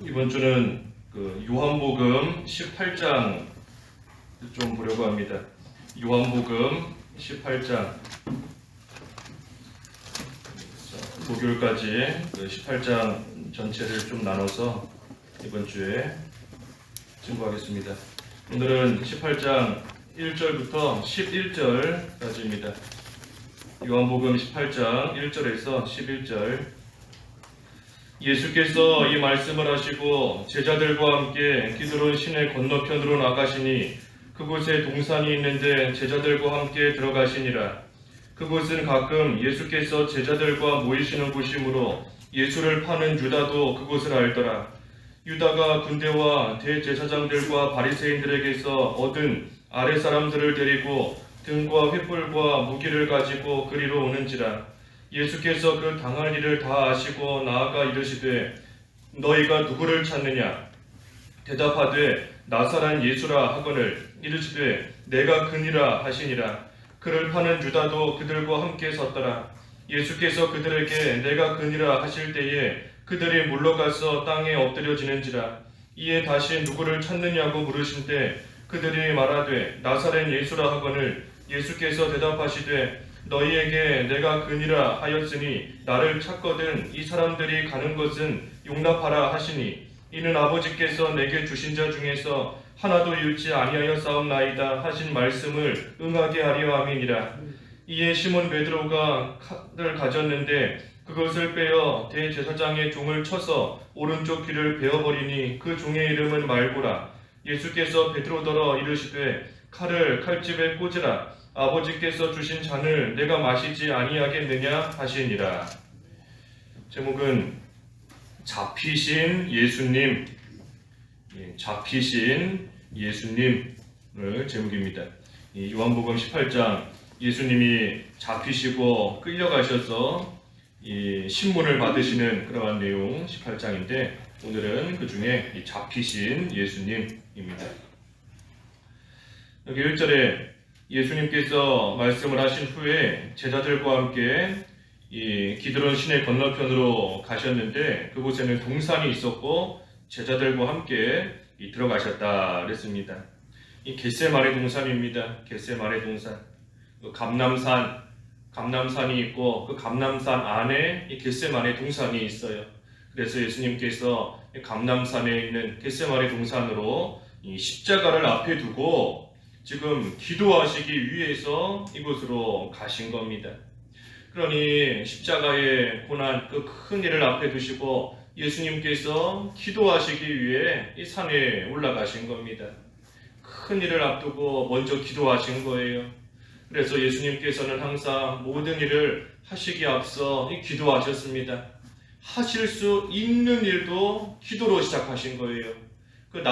이번 주는 요한복음 18장 좀 보려고 합니다. 요한복음 18장 목요일까지 18장 전체를 좀 나눠서 이번 주에 증거하겠습니다. 오늘은 18장 1절부터 11절까지입니다. 요한복음 18장 1절에서 11절. 예수께서 이 말씀을 하시고 제자들과 함께 기드론 시내 건너편으로 나가시니 그곳에 동산이 있는데 제자들과 함께 들어가시니라. 그곳은 가끔 예수께서 제자들과 모이시는 곳이므로 예수를 파는 유다도 그곳을 알더라. 유다가 군대와 대제사장들과 바리새인들에게서 얻은 아랫사람들을 데리고 등과 횃불과 무기를 가지고 그리로 오는지라. 예수께서 그 당할 일을 다 아시고 나아가 이르시되 너희가 누구를 찾느냐? 대답하되 나사렛 예수라 하거늘 이르시되 내가 그니라 하시니라. 그를 파는 유다도 그들과 함께 섰더라. 예수께서 그들에게 내가 그니라 하실 때에 그들이 물러가서 땅에 엎드려지는지라. 이에 다시 누구를 찾느냐고 물으신대 그들이 말하되 나사렛 예수라 하거늘 예수께서 대답하시되 너희에게 내가 그니라 하였으니 나를 찾거든 이 사람들이 가는 것은 용납하라 하시니 이는 아버지께서 내게 주신 자 중에서 하나도 잃지 아니하여 싸움나이다 하신 말씀을 응하게 하려 함이니라. 이에 시몬 베드로가 칼을 가졌는데 그것을 빼어 대제사장의 종을 쳐서 오른쪽 귀를 베어버리니 그 종의 이름은 말고라. 예수께서 베드로더러 이르시되 칼을 칼집에 꽂으라. 아버지께서 주신 잔을 내가 마시지 아니하겠느냐 하시니라. 제목은 잡히신 예수님, 잡히신 예수님을 제목입니다. 요한복음 18장 예수님이 잡히시고 끌려가셔서 신문을 받으시는 그러한 내용 18장인데 오늘은 그 중에 잡히신 예수님입니다. 여기 1절에 예수님께서 말씀을 하신 후에 제자들과 함께 이 기드론 시내 건너편으로 가셨는데 그곳에는 동산이 있었고 제자들과 함께 들어가셨다 그랬습니다. 이 겟세마네 동산입니다. 겟세마네 동산. 감람산이 있고 그 감람산 안에 이 겟세마네 동산이 있어요. 그래서 예수님께서 감람산에 있는 겟세마네 동산으로 이 십자가를 앞에 두고 지금 기도하시기 위해서 이곳으로 가신 겁니다. 그러니 십자가의 고난 그 큰 일을 앞에 두시고 예수님께서 기도하시기 위해 이 산에 올라가신 겁니다. 큰 일을 앞두고 먼저 기도하신 거예요. 그래서 예수님께서는 항상 모든 일을 하시기 앞서 기도하셨습니다. 하실 수 있는 일도 기도로 시작하신 거예요. 그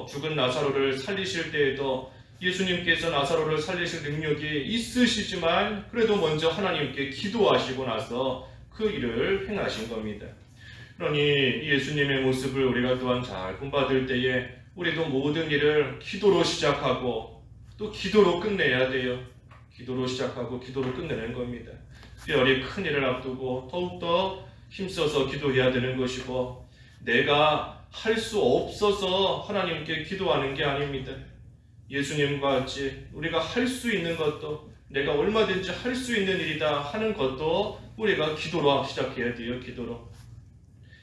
죽은 나사로를 살리실 때에도 예수님께서 나사로를 살리실 능력이 있으시지만 그래도 먼저 하나님께 기도하시고 나서 그 일을 행하신 겁니다. 그러니 예수님의 모습을 우리가 또한 잘 본받을 때에 우리도 모든 일을 기도로 시작하고 또 기도로 끝내야 돼요. 기도로 시작하고 기도로 끝내는 겁니다. 특별히 큰 일을 앞두고 더욱더 힘써서 기도해야 되는 것이고 내가 할 수 없어서 하나님께 기도하는 게 아닙니다. 예수님과 같이 우리가 할 수 있는 것도 내가 얼마든지 할 수 있는 일이다 하는 것도 우리가 기도로 시작해야 돼요. 기도로.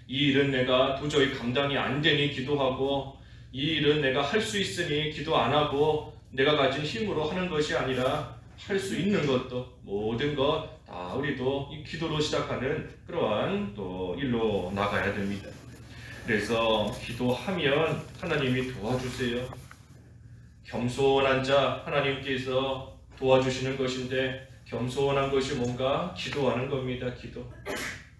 이 일은 내가 도저히 감당이 안 되니 기도하고 이 일은 내가 할 수 있으니 기도 안 하고 내가 가진 힘으로 하는 것이 아니라 할 수 있는 것도 모든 것 다 우리도 이 기도로 시작하는 그러한 또 일로 나가야 됩니다. 그래서 기도하면 하나님이 도와주세요. 겸손한 자 하나님께서 도와주시는 것인데 겸손한 것이 뭔가 기도하는 겁니다. 기도.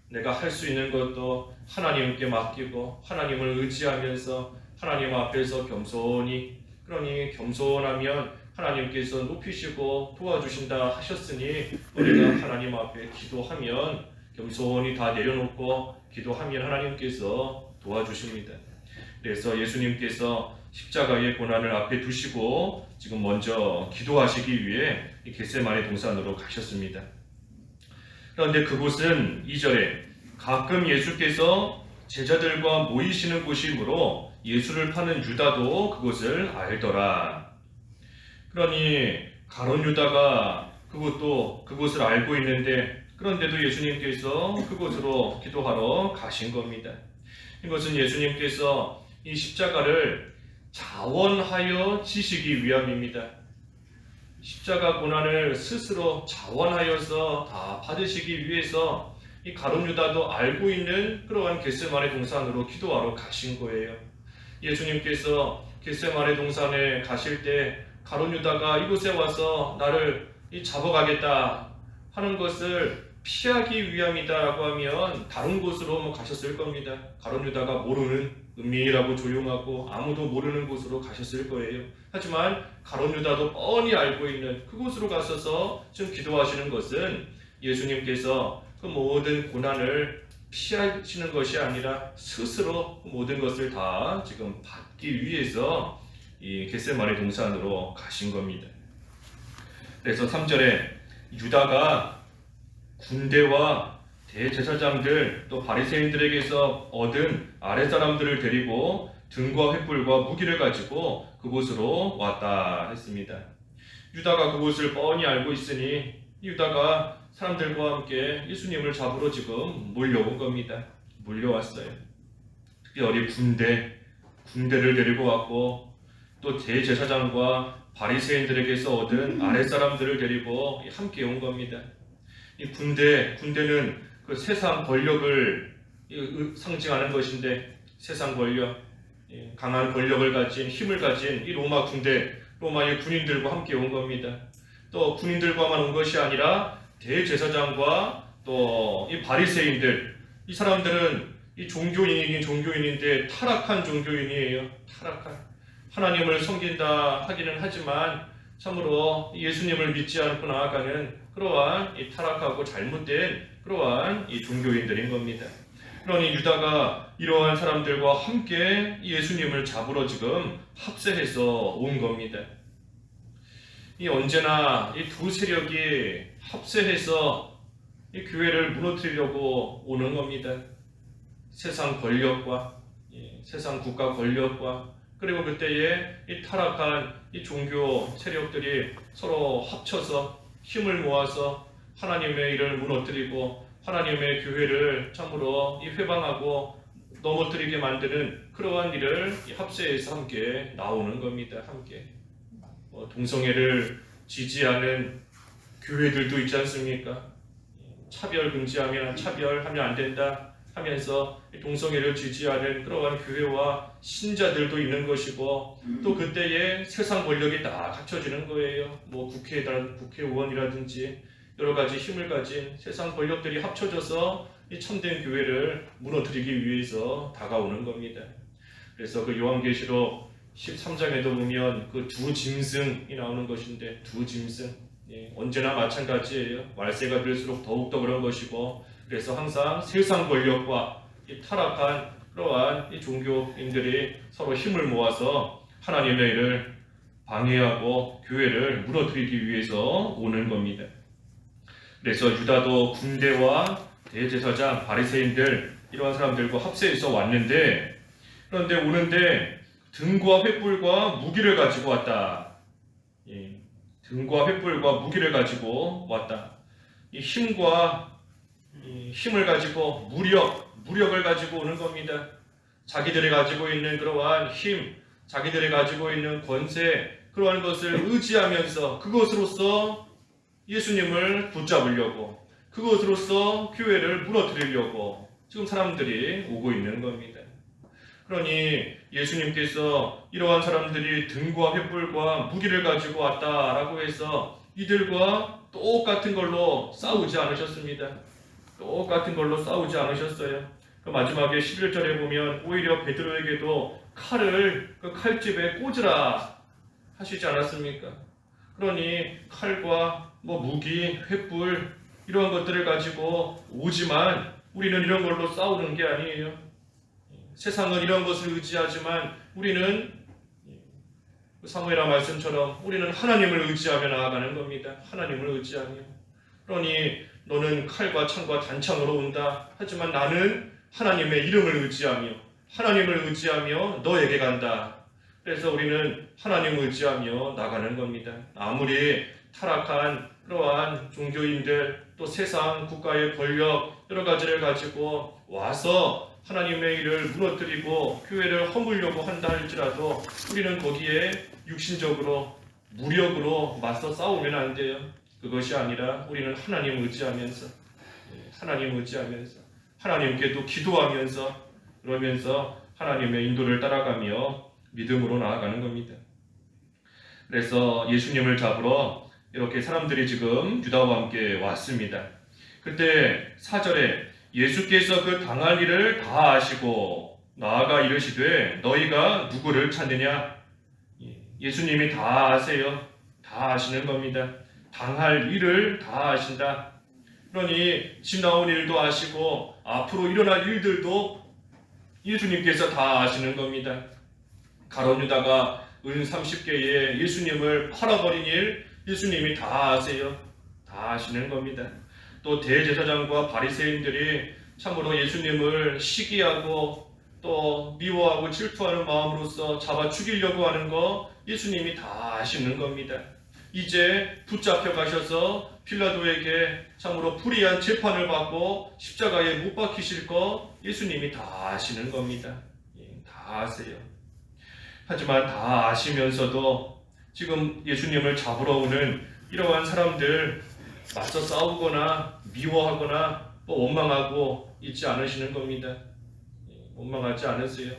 내가 할 수 있는 것도 하나님께 맡기고 하나님을 의지하면서 하나님 앞에서 겸손히 그러니 겸손하면 하나님께서 높이시고 도와주신다 하셨으니 우리가 하나님 앞에 기도하면 겸손히 다 내려놓고 기도하면 하나님께서 도와주십니다. 그래서 예수님께서 십자가의 고난을 앞에 두시고 지금 먼저 기도하시기 위해 겟세마네 동산으로 가셨습니다. 그런데 그곳은 2절에 가끔 예수께서 제자들과 모이시는 곳이므로 예수를 파는 유다도 그곳을 알더라. 그러니 가룟 유다가 그곳을 알고 있는데, 그런데도 예수님께서 그곳으로 기도하러 가신 겁니다. 이것은 예수님께서 이 십자가를 자원하여 지시기 위함입니다. 십자가 고난을 스스로 자원하여서 다 받으시기 위해서 이 가룟 유다도 알고 있는 그러한 겟세마네 동산으로 기도하러 가신 거예요. 예수님께서 겟세마네 동산에 가실 때 가룟 유다가 이곳에 와서 나를 잡아가겠다 하는 것을 피하기 위함이다라고 하면 다른 곳으로 가셨을 겁니다. 가룟 유다가 모르는 은밀하고 조용하고 아무도 모르는 곳으로 가셨을 거예요. 하지만 가룟 유다도 뻔히 알고 있는 그곳으로 가셔서 지금 기도하시는 것은 예수님께서 그 모든 고난을 피하시는 것이 아니라 스스로 모든 것을 다 지금 받기 위해서 이 겟세마네 동산으로 가신 겁니다. 그래서 3절에 유다가 군대와 대제사장들 또 바리새인들에게서 얻은 아랫사람들을 데리고 등과 횃불과 무기를 가지고 그곳으로 왔다 했습니다. 유다가 그곳을 뻔히 알고 있으니 유다가 사람들과 함께 예수님을 잡으러 지금 몰려온 겁니다. 몰려왔어요. 특별히 군대를 데리고 왔고 또 대제사장과 바리새인들에게서 얻은 아랫사람들을 데리고 함께 온 겁니다. 이 군대는 그 세상 권력을 상징하는 것인데, 세상 권력, 강한 권력을 가진 힘을 가진 이 로마 군대, 로마의 군인들과 함께 온 겁니다. 또 군인들과만 온 것이 아니라 대제사장과 또 이 바리새인들, 이 사람들은 이 종교인이긴 종교인인데 타락한 종교인이에요. 타락한, 하나님을 섬긴다 하기는 하지만 참으로 예수님을 믿지 않고 나아가는 그러한 이 타락하고 잘못된 그러한 이 종교인들인 겁니다. 그러니 유다가 이러한 사람들과 함께 예수님을 잡으러 지금 합세해서 온 겁니다. 이 언제나 이 두 세력이 합세해서 이 교회를 무너뜨리려고 오는 겁니다. 세상 권력과 세상 국가 권력과 그리고 그때에 이 타락한 이 종교 세력들이 서로 합쳐서 힘을 모아서 하나님의 일을 무너뜨리고 하나님의 교회를 참으로 회방하고 넘어뜨리게 만드는 그러한 일을 합세해서 함께 나오는 겁니다. 함께 동성애를 지지하는 교회들도 있지 않습니까? 차별 금지하면 차별하면 안 된다 하면서 동성애를 지지하는 그러한 교회와 신자들도 있는 것이고, 또 그때에 세상 권력이 다 갖춰지는 거예요. 국회의원이라든지 여러 가지 힘을 가진 세상 권력들이 합쳐져서 이 참된 교회를 무너뜨리기 위해서 다가오는 겁니다. 그래서 그 요한계시록 13장에도 보면 그 두 짐승이 나오는 것인데, 두 짐승, 언제나 마찬가지예요. 말세가 될수록 더욱더 그런 것이고, 그래서 항상 세상 권력과 이 타락한 그러한 이 종교인들이 서로 힘을 모아서 하나님의 일을 방해하고 교회를 무너뜨리기 위해서 오는 겁니다. 그래서 유다도 군대와 대제사장, 바리새인들 이러한 사람들과 합세해서 왔는데, 그런데 오는데 등과 횃불과 무기를 가지고 왔다. 등과 횃불과 무기를 가지고 왔다. 이 힘을 가지고 무력을 가지고 오는 겁니다. 자기들이 가지고 있는 그러한 힘, 자기들이 가지고 있는 권세, 그러한 것을 의지하면서 그것으로서 예수님을 붙잡으려고, 그것으로서 교회를 무너뜨리려고 지금 사람들이 오고 있는 겁니다. 그러니 예수님께서 이러한 사람들이 등과 횃불과 무기를 가지고 왔다라고 해서 이들과 똑같은 걸로 싸우지 않으셨습니다. 똑같은 걸로 싸우지 않으셨어요. 그 마지막에 11절에 보면 오히려 베드로에게도 칼을 그 칼집에 꽂으라 하시지 않았습니까? 그러니 칼과 무기, 횃불 이러한 것들을 가지고 오지만 우리는 이런 걸로 싸우는 게 아니에요. 세상은 이런 것을 의지하지만 우리는 사무엘하 말씀처럼 우리는 하나님을 의지하며 나아가는 겁니다. 하나님을 의지하며. 그러니 너는 칼과 창과 단창으로 온다. 하지만 나는 하나님의 이름을 의지하며 하나님을 의지하며 너에게 간다. 그래서 우리는 하나님을 의지하며 나가는 겁니다. 아무리 타락한 그러한 종교인들 또 세상 국가의 권력 여러 가지를 가지고 와서 하나님의 일을 무너뜨리고 교회를 허물려고 한다 할지라도 우리는 거기에 육신적으로 무력으로 맞서 싸우면 안 돼요. 그것이 아니라 우리는 하나님을 의지하면서 하나님께도 기도하면서 그러면서 하나님의 인도를 따라가며 믿음으로 나아가는 겁니다. 그래서 예수님을 잡으러 이렇게 사람들이 지금 유다와 함께 왔습니다. 그때 4절에 예수께서 그 당할 일을 다 아시고 나아가 이르시되 너희가 누구를 찾느냐? 예수님이 다 아세요. 다 아시는 겁니다. 당할 일을 다 아신다. 그러니 지나온 일도 아시고 앞으로 일어날 일들도 예수님께서 다 아시는 겁니다. 가룟 유다가 은 30개에 예수님을 팔아버린 일 예수님이 다 아세요. 다 아시는 겁니다. 또 대제사장과 바리새인들이 참으로 예수님을 시기하고 또 미워하고 질투하는 마음으로써 잡아 죽이려고 하는 거 예수님이 다 아시는 겁니다. 이제 붙잡혀 가셔서 빌라도에게 참으로 불의한 재판을 받고 십자가에 못 박히실 거 예수님이 다 아시는 겁니다. 다 아세요. 하지만 다 아시면서도 지금 예수님을 잡으러 오는 이러한 사람들 맞서 싸우거나 미워하거나 원망하고 있지 않으시는 겁니다. 원망하지 않으세요.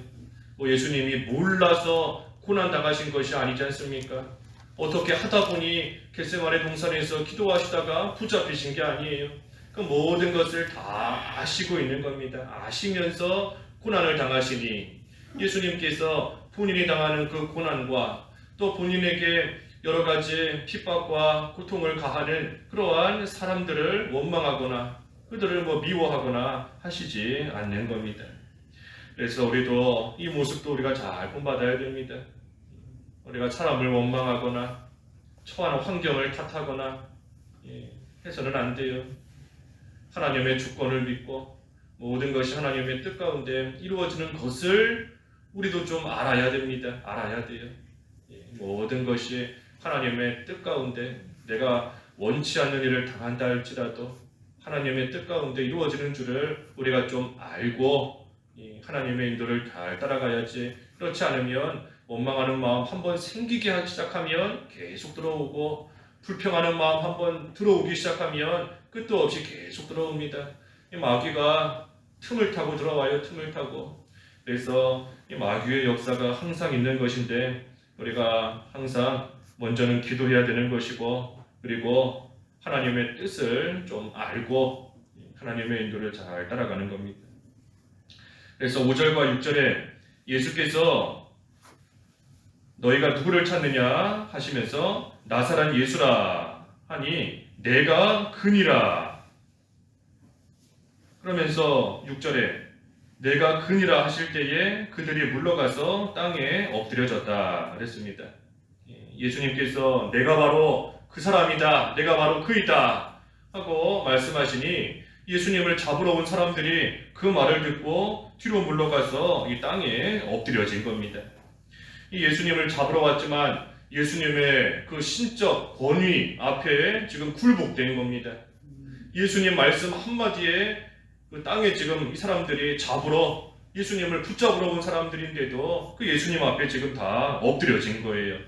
예수님이 몰라서 고난당하신 것이 아니지 않습니까? 어떻게 하다 보니 겟세마네 동산에서 기도하시다가 붙잡히신 게 아니에요. 그 모든 것을 다 아시고 있는 겁니다. 아시면서 고난을 당하시니 예수님께서 본인이 당하는 그 고난과 또 본인에게 여러 가지 핍박과 고통을 가하는 그러한 사람들을 원망하거나 그들을 미워하거나 하시지 않는 겁니다. 그래서 우리도 이 모습도 우리가 잘 본받아야 됩니다. 우리가 사람을 원망하거나 처한 환경을 탓하거나 해서는 안 돼요. 하나님의 주권을 믿고 모든 것이 하나님의 뜻 가운데 이루어지는 것을 우리도 좀 알아야 됩니다. 알아야 돼요. 모든 것이 하나님의 뜻 가운데 내가 원치 않는 일을 당한다 할지라도 하나님의 뜻 가운데 이루어지는 줄을 우리가 좀 알고 하나님의 인도를 잘 따라가야지. 그렇지 않으면 원망하는 마음 한번 생기기 시작하면 계속 들어오고 불평하는 마음 한번 들어오기 시작하면 끝도 없이 계속 들어옵니다. 이 마귀가 틈을 타고 들어와요. 틈을 타고. 그래서 이 마귀의 역사가 항상 있는 것인데 우리가 항상 먼저는 기도해야 되는 것이고 그리고 하나님의 뜻을 좀 알고 하나님의 인도를 잘 따라가는 겁니다. 그래서 5절과 6절에 예수께서 너희가 누구를 찾느냐 하시면서 나사렛 예수라 하니 내가 그니라. 그러면서 6절에 내가 그니라 하실 때에 그들이 물러가서 땅에 엎드려졌다 그랬습니다. 예수님께서 내가 바로 그 사람이다, 내가 바로 그이다 하고 말씀하시니 예수님을 잡으러 온 사람들이 그 말을 듣고 뒤로 물러가서 이 땅에 엎드려진 겁니다. 이 예수님을 잡으러 왔지만 예수님의 그 신적 권위 앞에 지금 굴복된 겁니다. 예수님 말씀 한마디에 그 땅에 지금 이 사람들이 잡으러 예수님을 붙잡으러 온 사람들인데도 그 예수님 앞에 지금 다 엎드려진 거예요.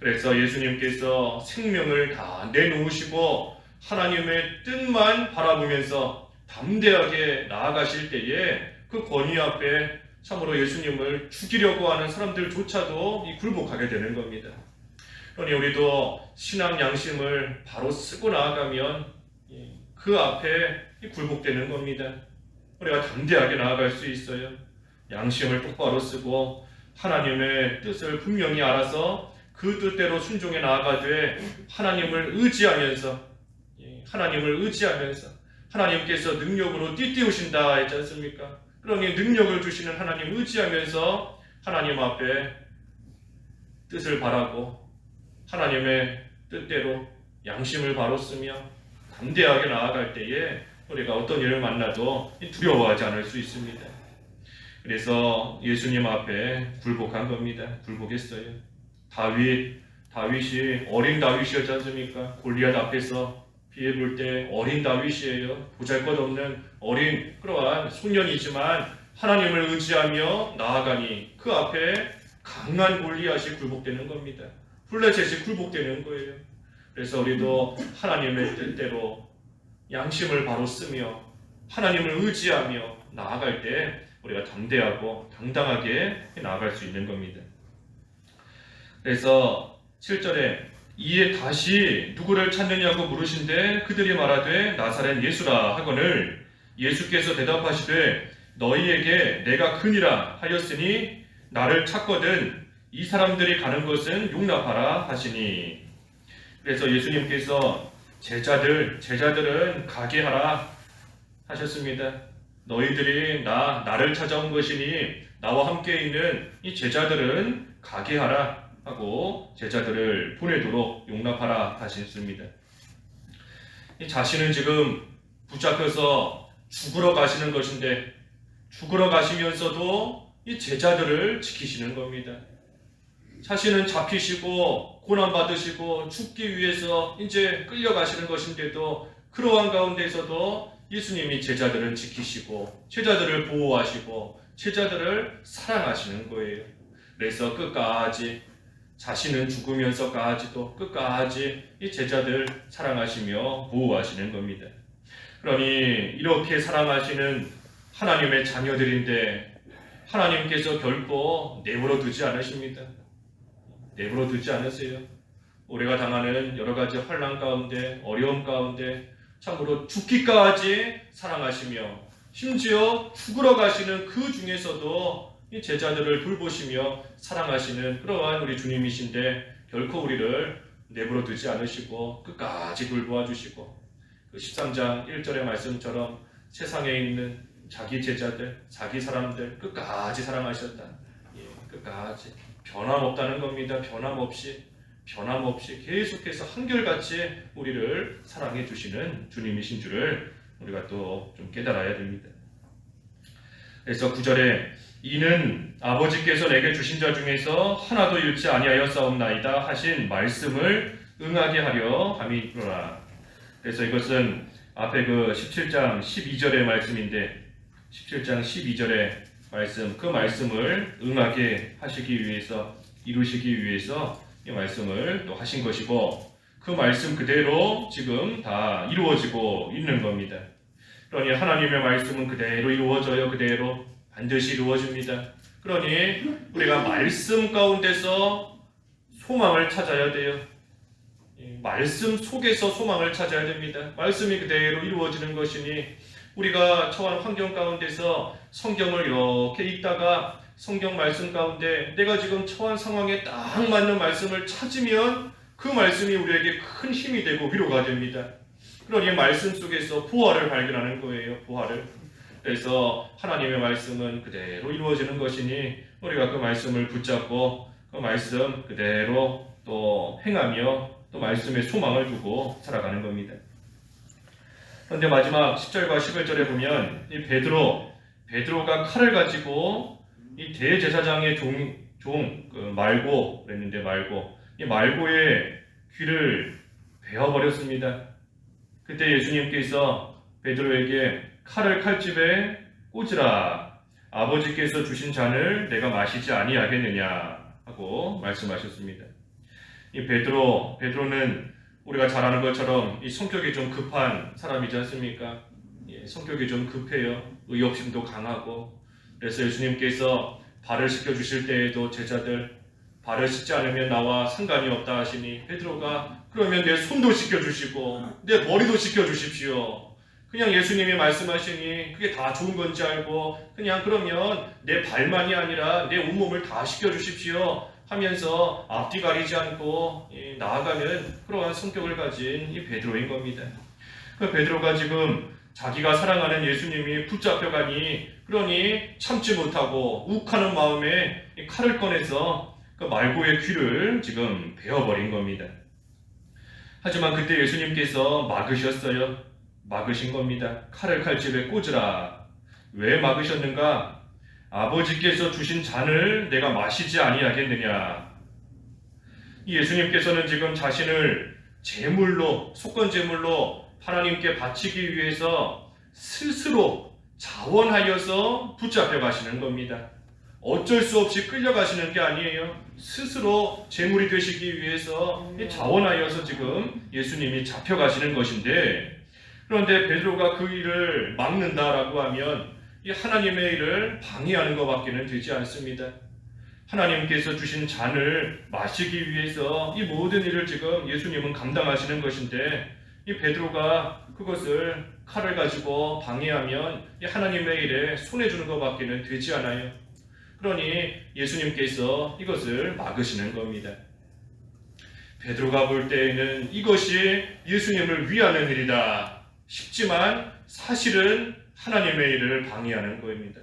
그래서 예수님께서 생명을 다 내놓으시고 하나님의 뜻만 바라보면서 담대하게 나아가실 때에 그 권위 앞에 참으로 예수님을 죽이려고 하는 사람들조차도 이 굴복하게 되는 겁니다. 그러니 우리도 신앙 양심을 바로 쓰고 나아가면 그 앞에 굴복되는 겁니다. 우리가 담대하게 나아갈 수 있어요. 양심을 똑바로 쓰고 하나님의 뜻을 분명히 알아서 그 뜻대로 순종해 나아가되 하나님을 의지하면서 하나님께서 능력으로 띠띠우신다 했지 않습니까? 그러니 능력을 주시는 하나님 의지하면서 하나님 앞에 뜻을 바라고 하나님의 뜻대로 양심을 바로 쓰며 담대하게 나아갈 때에 우리가 어떤 일을 만나도 두려워하지 않을 수 있습니다. 그래서 예수님 앞에 굴복한 겁니다. 굴복했어요. 다윗이 어린 다윗이었지 않습니까? 골리앗 앞에서 피해 볼 때 어린 다윗이에요. 보잘것없는 어린 그러한 소년이지만 하나님을 의지하며 나아가니 그 앞에 강한 골리앗이 굴복되는 겁니다. 블레셋이 굴복되는 거예요. 그래서 우리도 하나님의 뜻대로 양심을 바로 쓰며 하나님을 의지하며 나아갈 때 우리가 담대하고 당당하게 나아갈 수 있는 겁니다. 그래서 7절에 이에 다시 누구를 찾느냐고 물으신데 그들이 말하되 나사렛 예수라 하거늘 예수께서 대답하시되 너희에게 내가 크니라 하였으니 나를 찾거든 이 사람들이 가는 것은 용납하라 하시니. 그래서 예수님께서 제자들은 가게 하라 하셨습니다. 너희들이 나를 찾아온 것이니 나와 함께 있는 이 제자들은 가게 하라 하고 제자들을 보내도록 용납하라 하셨습니다. 이 자신은 지금 붙잡혀서 죽으러 가시는 것인데 죽으러 가시면서도 이 제자들을 지키시는 겁니다. 자신은 잡히시고 고난받으시고 죽기 위해서 이제 끌려가시는 것인데도 그러한 가운데서도 예수님이 제자들을 지키시고 제자들을 보호하시고 제자들을 사랑하시는 거예요. 그래서 끝까지 자신은 죽으면서까지도 끝까지 이 제자들 사랑하시며 보호하시는 겁니다. 그러니 이렇게 사랑하시는 하나님의 자녀들인데 하나님께서 결코 내버려 두지 않으십니다. 내버려 두지 않으세요. 우리가 당하는 여러 가지 환난 가운데 어려움 가운데 참으로 죽기까지 사랑하시며 심지어 죽으러 가시는 그 중에서도 이 제자들을 돌보시며 사랑하시는 그러한 우리 주님이신데 결코 우리를 내버려 두지 않으시고 끝까지 돌보아 주시고 그 13장 1절의 말씀처럼 세상에 있는 자기 제자들, 자기 사람들 끝까지 사랑하셨다. 끝까지 변함없다는 겁니다. 변함없이 계속해서 한결같이 우리를 사랑해 주시는 주님이신 줄을 우리가 또 좀 깨달아야 됩니다. 그래서 9절에 이는 아버지께서 내게 주신 자 중에서 하나도 잃지 아니하였사옵나이다 하신 말씀을 응하게 하려 함이로라. 그래서 이것은 앞에 그 17장 12절의 말씀인데 17장 12절의 말씀, 그 말씀을 응하게 하시기 위해서 이루시기 위해서 이 말씀을 또 하신 것이고 그 말씀 그대로 지금 다 이루어지고 있는 겁니다. 그러니 하나님의 말씀은 그대로 이루어져요. 그대로 반드시 이루어집니다. 그러니 우리가 말씀 가운데서 소망을 찾아야 돼요. 말씀 속에서 소망을 찾아야 됩니다. 말씀이 그대로 이루어지는 것이니 우리가 처한 환경 가운데서 성경을 이렇게 읽다가 성경 말씀 가운데 내가 지금 처한 상황에 딱 맞는 말씀을 찾으면 그 말씀이 우리에게 큰 힘이 되고 위로가 됩니다. 그러니 말씀 속에서 부활을 발견하는 거예요. 부활을. 그래서 하나님의 말씀은 그대로 이루어지는 것이니 우리가 그 말씀을 붙잡고 그 말씀 그대로 또 행하며 또 말씀에 소망을 두고 살아가는 겁니다. 그런데 마지막 10절과 11절에 보면 이 베드로가 칼을 가지고 이 대제사장의 그 말고 그랬는데 이 말고의 귀를 베어버렸습니다. 그때 예수님께서 베드로에게 칼을 칼집에 꽂으라. 아버지께서 주신 잔을 내가 마시지 아니하겠느냐 하고 말씀하셨습니다. 이 베드로는 우리가 잘 아는 것처럼 이 성격이 좀 급한 사람이지 않습니까? 성격이 좀 급해요. 의욕심도 강하고. 그래서 예수님께서 발을 씻겨 주실 때에도 제자들 발을 씻지 않으면 나와 상관이 없다 하시니 베드로가 그러면 내 손도 씻겨 주시고 내 머리도 씻겨 주십시오. 그냥 예수님이 말씀하시니 그게 다 좋은 건지 알고 그냥 그러면 내 발만이 아니라 내 온몸을 다 씻겨 주십시오 하면서 앞뒤 가리지 않고 나아가는 그러한 성격을 가진 이 베드로인 겁니다. 그 베드로가 지금 자기가 사랑하는 예수님이 붙잡혀가니 그러니 참지 못하고 욱하는 마음에 칼을 꺼내서 그 말고의 귀를 지금 베어버린 겁니다. 하지만 그때 예수님께서 막으셨어요. 막으신 겁니다. 칼을 칼집에 꽂으라. 왜 막으셨는가? 아버지께서 주신 잔을 내가 마시지 아니하겠느냐. 예수님께서는 지금 자신을 제물로, 속건제물로 하나님께 바치기 위해서 스스로 자원하여서 붙잡혀 가시는 겁니다. 어쩔 수 없이 끌려가시는 게 아니에요. 스스로 제물이 되시기 위해서 자원하여서 지금 예수님이 잡혀가시는 것인데, 그런데 베드로가 그 일을 막는다라고 하면 이 하나님의 일을 방해하는 것밖에는 되지 않습니다. 하나님께서 주신 잔을 마시기 위해서 이 모든 일을 지금 예수님은 감당하시는 것인데, 이 베드로가 그것을 칼을 가지고 방해하면 이 하나님의 일에 손해주는 것밖에는 되지 않아요. 그러니 예수님께서 이것을 막으시는 겁니다. 베드로가 볼 때에는 이것이 예수님을 위하는 일이다 싶지만 사실은 하나님의 일을 방해하는 겁니다.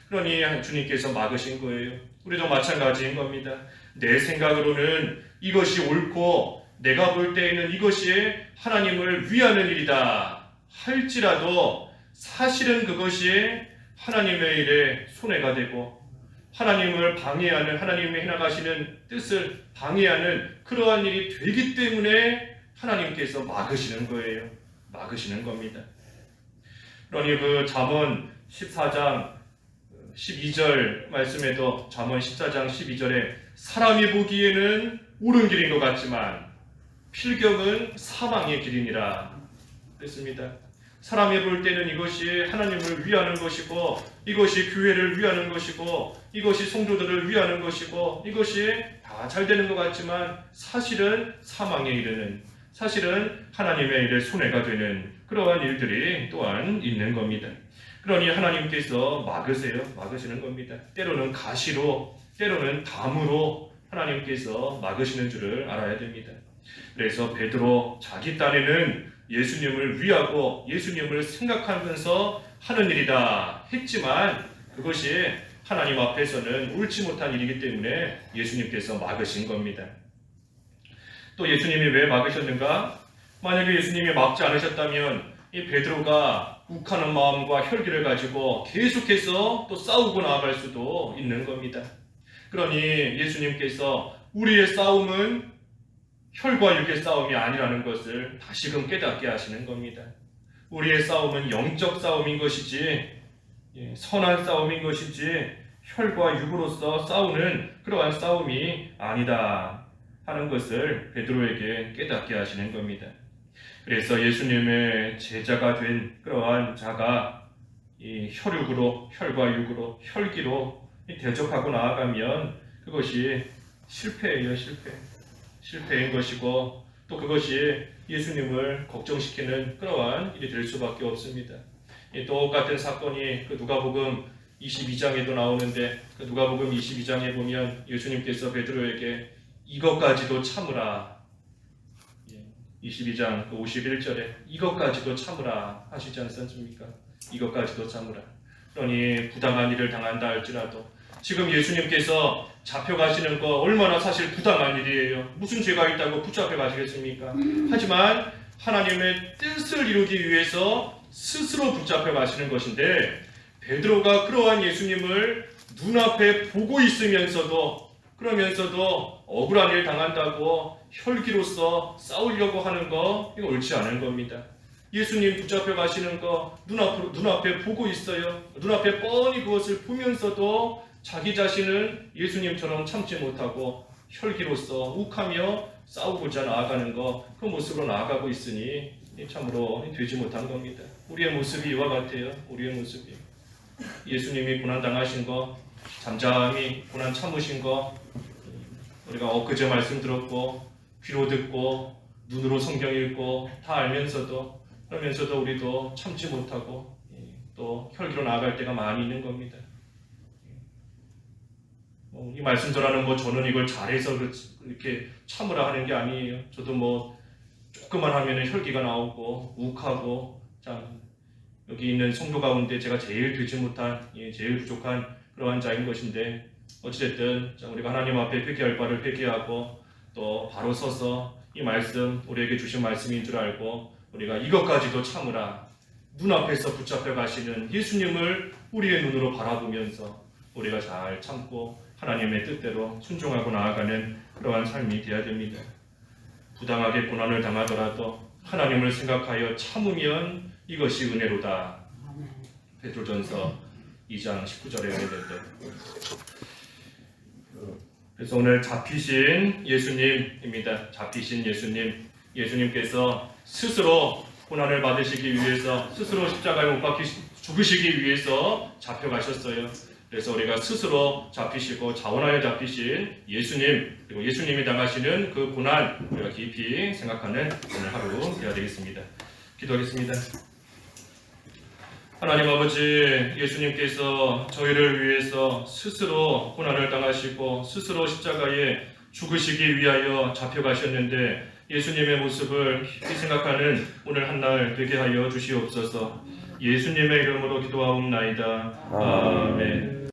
그러니 주님께서 막으신 거예요. 우리도 마찬가지인 겁니다. 내 생각으로는 이것이 옳고 내가 볼 때에는 이것이 하나님을 위하는 일이다 할지라도 사실은 그것이 하나님의 일에 손해가 되고 하나님을 방해하는, 하나님이 해나가시는 뜻을 방해하는 그러한 일이 되기 때문에 하나님께서 막으시는 거예요. 막으시는 겁니다. 그러니 그 잠언 14장 12절 말씀에도 잠언 14장 12절에 사람이 보기에는 옳은 길인 것 같지만 필경은 사망의 길이니라 그랬습니다. 사람이 볼 때는 이것이 하나님을 위하는 것이고 이것이 교회를 위하는 것이고 이것이 성도들을 위하는 것이고 이것이 다 잘 되는 것 같지만 사실은 사망에 이르는, 사실은 하나님의 일에 손해가 되는 그러한 일들이 또한 있는 겁니다. 그러니 하나님께서 막으세요. 막으시는 겁니다. 때로는 가시로, 때로는 담으로 하나님께서 막으시는 줄을 알아야 됩니다. 그래서 베드로 자기 딴에는 예수님을 위하고 예수님을 생각하면서 하는 일이다 했지만 그것이 하나님 앞에서는 옳지 못한 일이기 때문에 예수님께서 막으신 겁니다. 또 예수님이 왜 막으셨는가? 만약에 예수님이 막지 않으셨다면 이 베드로가 욱하는 마음과 혈기를 가지고 계속해서 또 싸우고 나아갈 수도 있는 겁니다. 그러니 예수님께서 우리의 싸움은 혈과 육의 싸움이 아니라는 것을 다시금 깨닫게 하시는 겁니다. 우리의 싸움은 영적 싸움인 것이지 선한 싸움인 것이지 혈과 육으로서 싸우는 그러한 싸움이 아니다 하는 것을 베드로에게 깨닫게 하시는 겁니다. 그래서 예수님의 제자가 된 그러한 자가 이 혈육으로, 혈과 육으로, 혈기로 대적하고 나아가면 그것이 실패예요. 실패인 것이고 또 그것이 예수님을 걱정시키는 그러한 일이 될 수밖에 없습니다. 똑같은 사건이 그 누가복음 22장에도 나오는데 그 누가복음 22장에 보면 예수님께서 베드로에게 이것까지도 참으라, 22장 51절에 이것까지도 참으라 하시지 않습니까? 이것까지도 참으라. 그러니 부당한 일을 당한다 할지라도 지금 예수님께서 잡혀가시는 거 얼마나 사실 부당한 일이에요. 무슨 죄가 있다고 붙잡혀 가시겠습니까? 하지만 하나님의 뜻을 이루기 위해서 스스로 붙잡혀 가시는 것인데 베드로가 그러한 예수님을 눈앞에 보고 있으면서도 그러면서도 억울한 일 당한다고 혈기로서 싸우려고 하는 거 이거 옳지 않은 겁니다. 예수님 붙잡혀 가시는 거 눈앞에 보고 있어요. 눈앞에 뻔히 그것을 보면서도 자기 자신은 예수님처럼 참지 못하고 혈기로서 욱하며 싸우고자 나아가는 거 그 모습으로 나아가고 있으니 참으로 되지 못한 겁니다. 우리의 모습이 이와 같아요. 우리의 모습이 예수님이 고난당하신 거, 잠잠히 고난 참으신 거 우리가 엊그제 말씀 들었고 귀로 듣고 눈으로 성경 읽고 다 알면서도 그러면서도 우리도 참지 못하고 또 혈기로 나아갈 때가 많이 있는 겁니다. 이 말씀 전하는 저는 이걸 잘해서 이렇게 참으라 하는 게 아니에요. 저도 조금만 하면 혈기가 나오고 욱하고 참 여기 있는 성도 가운데 제가 제일 되지 못한 제일 부족한 그러한 자인 것인데 어찌됐든 우리가 하나님 앞에 회개할 바를 회개하고 또 바로 서서 이 말씀 우리에게 주신 말씀인 줄 알고 우리가 이것까지도 참으라. 눈앞에서 붙잡혀 가시는 예수님을 우리의 눈으로 바라보면서 우리가 잘 참고 하나님의 뜻대로 순종하고 나아가는 그러한 삶이 되어야 됩니다. 부당하게 고난을 당하더라도 하나님을 생각하여 참으면 이것이 은혜로다. 베드로전서 2장 19절에 은혜인데, 그래서 오늘 잡히신 예수님입니다. 잡히신 예수님께서 스스로 고난을 받으시기 위해서, 스스로 십자가에 못 박히 죽으시기 위해서 잡혀가셨어요. 그래서 우리가 스스로 잡히시고 자원하여 잡히신 예수님, 그리고 예수님이 당하시는 그 고난, 우리가 깊이 생각하는 오늘 하루 되어야 되겠습니다. 기도하겠습니다. 하나님 아버지, 예수님께서 저희를 위해서 스스로 고난을 당하시고 스스로 십자가에 죽으시기 위하여 잡혀가셨는데, 예수님의 모습을 깊이 생각하는 오늘 한날 되게 하여 주시옵소서. 예수님의 이름으로 기도하옵나이다. 아멘.